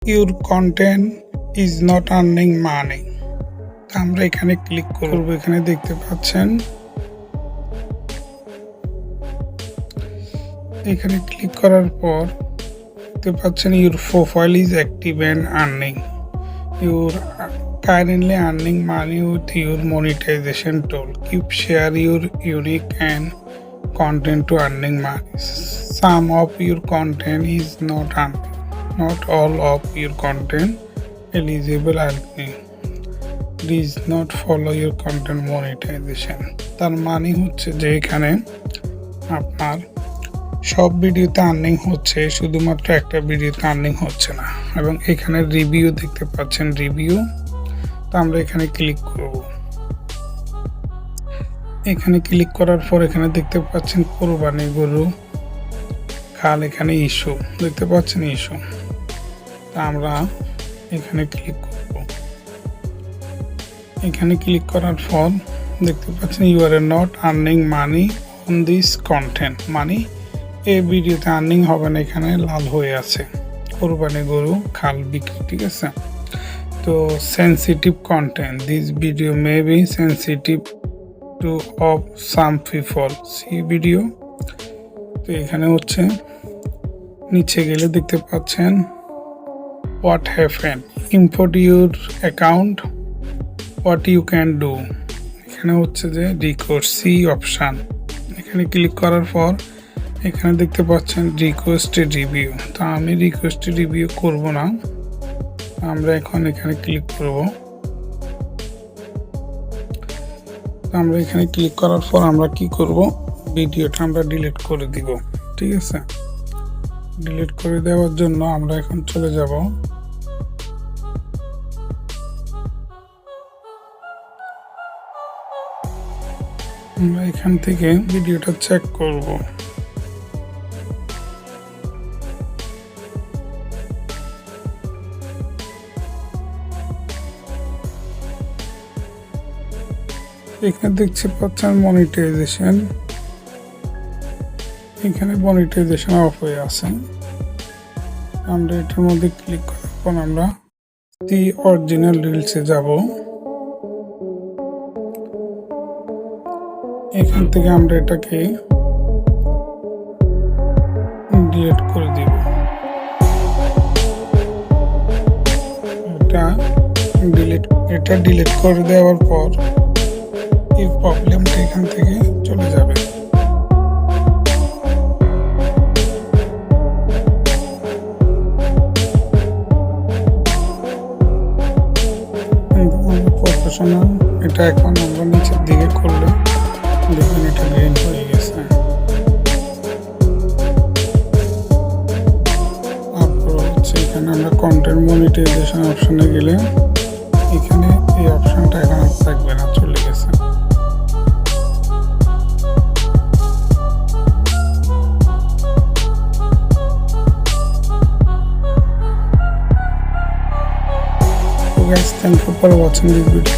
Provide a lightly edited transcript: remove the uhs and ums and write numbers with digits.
your content is not earning money। আমরা এখানে click করব। এখানে দেখতে পাচ্ছেন, এখানে ক্লিক করার পর দেখতে পাচ্ছেন your profile is active and earning, you're currently earning money with your monetization tool, keep share your unique and content to earning money, some of your content is not earning, not all of your content eligible earning, please not follow your content monetization। তার মানে হচ্ছে যে এখানে আপনার সব ভিডিওতে earning হচ্ছে, শুধুমাত্র একটা ভিডিওতে আর্নিং হচ্ছে না। এবং এখানে রিভিউ দেখতে পাচ্ছেন, রিভিউ। তো আমরা এখানে ক্লিক করব। এখানে ক্লিক করার পর এখানে দেখতে পাচ্ছেন কোরবানি গরু খাল, এখানে ইস্যু দেখতে পাচ্ছেন, ইস্যু। তা আমরা এখানে ক্লিক করব। এখানে ক্লিক করার পর দেখতে পাচ্ছেন you are not earning money on this content, মানে এই ভিডিওতে আর্নিং হবে না। এখানে লাল হয়ে আছে কোরবানি গরু খাল বিক্রি, ঠিক আছে। তো sensitive content, this video may be sensitive to of some people, see video. তো এখানে হচ্ছে নিচে গেলে দেখতে পাচ্ছেন what happen, import your account, what you can do. এখানে হচ্ছে যে রিকোয়েস্ট, সি অপশান। এখানে ক্লিক করার পর এখানে দেখতে পাচ্ছেন রিকোয়েস্টেড রিভিউ। তো আমি রিকোয়েস্টেড রিভিউ করব না, আমরা এখন এখানে ক্লিক করব। আমরা এখানে ক্লিক করার পর আমরা কি করব, ভিডিওটা আমরা ডিলিট করে দিব, ঠিক আছে। ডিলিট করে দেওয়ার জন্য আমরা এখন চলে যাব আমরা এখান থেকে ভিডিওটা চেক করব। এখানে দেখতে পাচ্ছেন মনিটাইজেশন, এখানে মনিটাইজেশন অফ হয়ে আছে। আমরা এটার মধ্যে ক্লিক করার পর আমরা দি অরিজিনাল রিলসে যাব। এখান থেকে আমরা এটাকে ডিলিট করে দিব। এটা ডিলিট করে দেওয়ার পর এই প্রবলেমটা এখান থেকে চলে যাবে। প্রফেশনাল, এটা এখন আমরা নিচের দিকে করলে দেখুন এটা গ্রিন হয়ে গেছে। তারপর হচ্ছে এখানে আমরা কন্টেন্ট মনিটাইজেশন অপশনে গেলে এখানে এই অপশনটা এখন আর থাকবে না, চলে গেছে। So guys, thank you for watching this video.